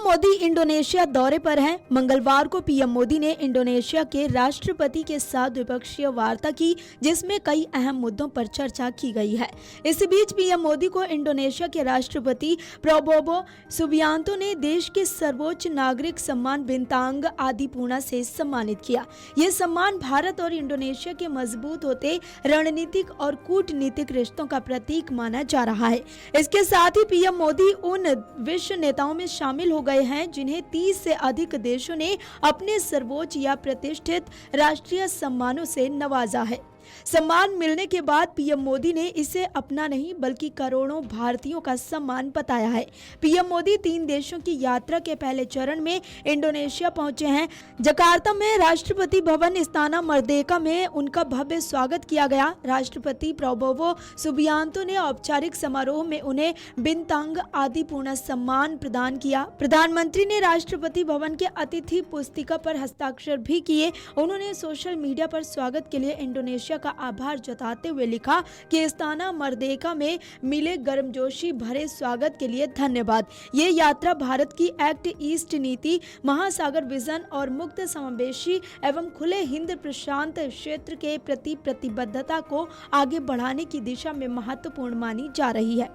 Modi Indonesia दौरे पर हैं। मंगलवार को पीएम मोदी ने इंडोनेशिया के राष्ट्रपति के साथ द्विपक्षीय वार्ता की, जिसमें कई अहम मुद्दों पर चर्चा की गई है। इस बीच पीएम मोदी को इंडोनेशिया के राष्ट्रपति प्रबोवो सुबियांतो ने देश के सर्वोच्च नागरिक सम्मान बिंतांग आदिपूर्णा से सम्मानित किया। ये सम्मान भारत और इंडोनेशिया के मजबूत होते रणनीतिक और कूटनीतिक रिश्तों का प्रतीक माना जा रहा है। इसके साथ ही पीएम मोदी उन विश्व नेताओं में शामिल हो गए हैं जिन्हें 30 से अधिक देशों ने अपने सर्वोच्च या प्रतिष्ठित राष्ट्रीय सम्मानों से नवाजा है। सम्मान मिलने के बाद पीएम मोदी ने इसे अपना नहीं बल्कि करोड़ों भारतीयों का सम्मान बताया है। पीएम मोदी 3 देशों की यात्रा के पहले चरण में इंडोनेशिया पहुंचे हैं। जकार्ता में राष्ट्रपति भवन इस्ताना मर्देका में उनका भव्य स्वागत किया गया। राष्ट्रपति प्रबोवो सुबियांतो ने औपचारिक समारोह में उन्हें बिंतांग आदिपूर्णा सम्मान प्रदान किया। प्रधानमंत्री ने राष्ट्रपति भवन के अतिथि पुस्तिका पर हस्ताक्षर भी किए। उन्होंने सोशल मीडिया पर स्वागत के लिए इंडोनेशिया का आभार जताते हुए लिखा कि इस्ताना मर्देका में मिले गर्मजोशी भरे स्वागत के लिए धन्यवाद। ये यात्रा भारत की एक्ट ईस्ट नीति, महासागर विजन और मुक्त समावेशी एवं खुले हिंद प्रशांत क्षेत्र के प्रति प्रतिबद्धता को आगे बढ़ाने की दिशा में महत्वपूर्ण मानी जा रही है।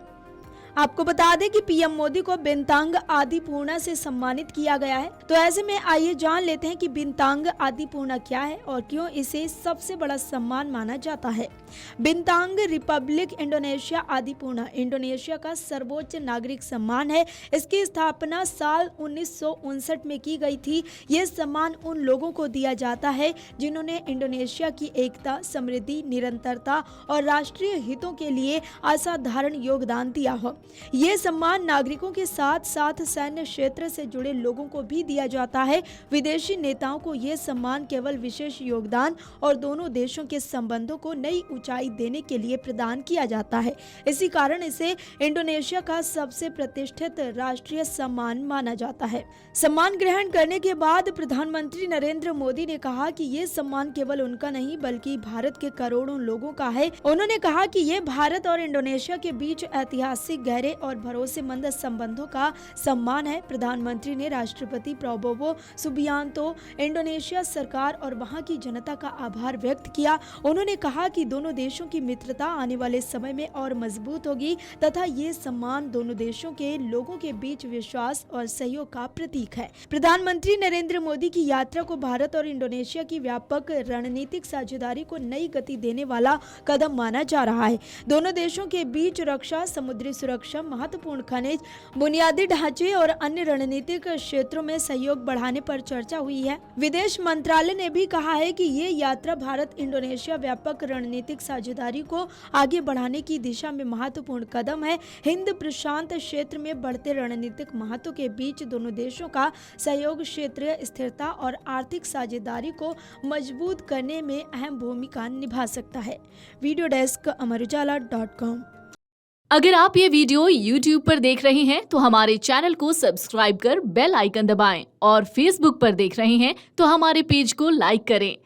आपको बता दें कि पीएम मोदी को बिंतांग आदिपूर्णा से सम्मानित किया गया है। तो ऐसे में आइए जान लेते हैं कि बिंतांग आदिपूर्णा क्या है और क्यों इसे सबसे बड़ा सम्मान माना जाता है। बिंतांग रिपब्लिक इंडोनेशिया आदिपूर्णा इंडोनेशिया का सर्वोच्च नागरिक सम्मान है। इसकी स्थापना साल 1959 में की गई थी। ये सम्मान उन लोगों को दिया जाता है जिन्होंने इंडोनेशिया की एकता, समृद्धि, निरंतरता और राष्ट्रीय हितों के लिए असाधारण योगदान दिया हो। ये सम्मान नागरिकों के साथ साथ सैन्य क्षेत्र से जुड़े लोगों को भी दिया जाता है। विदेशी नेताओं को ये सम्मान केवल विशेष योगदान और दोनों देशों के संबंधों को नई ऊंचाई देने के लिए प्रदान किया जाता है। इसी कारण इसे इंडोनेशिया का सबसे प्रतिष्ठित राष्ट्रीय सम्मान माना जाता है। सम्मान ग्रहण करने के बाद प्रधानमंत्री नरेंद्र मोदी ने कहा कि ये सम्मान केवल उनका नहीं बल्कि भारत के करोड़ों लोगों का है। उन्होंने कहा कि ये भारत और इंडोनेशिया के बीच ऐतिहासिक गहरे और भरोसेमंद संबंधों का सम्मान है। प्रधानमंत्री ने राष्ट्रपति प्रबोवो सुबियांतो, इंडोनेशिया सरकार और वहां की जनता का आभार व्यक्त किया। उन्होंने कहा कि दोनों देशों की मित्रता आने वाले समय में और मजबूत होगी तथा ये सम्मान दोनों देशों के लोगों के बीच विश्वास और सहयोग का प्रतीक है। प्रधानमंत्री नरेंद्र मोदी की यात्रा को भारत और इंडोनेशिया की व्यापक रणनीतिक साझेदारी को नई गति देने वाला कदम माना जा रहा है। दोनों देशों के बीच रक्षा, समुद्री सुरक्षा, महत्वपूर्ण खनिज, बुनियादी ढांचे और अन्य रणनीतिक क्षेत्रों में सहयोग बढ़ाने पर चर्चा हुई है। विदेश मंत्रालय ने भी कहा है कि ये यात्रा भारत इंडोनेशिया व्यापक रणनीतिक साझेदारी को आगे बढ़ाने की दिशा में महत्वपूर्ण कदम है। हिंद प्रशांत क्षेत्र में बढ़ते रणनीतिक महत्व के बीच दोनों देशों का सहयोग क्षेत्रीय स्थिरता और आर्थिक साझेदारी को मजबूत करने में अहम भूमिका निभा सकता है। वीडियो डेस्क अमरउजाला.com। अगर आप ये वीडियो YouTube पर देख रहे हैं तो हमारे चैनल को सब्सक्राइब कर बेल आइकन दबाएं और Facebook पर देख रहे हैं तो हमारे पेज को लाइक करें।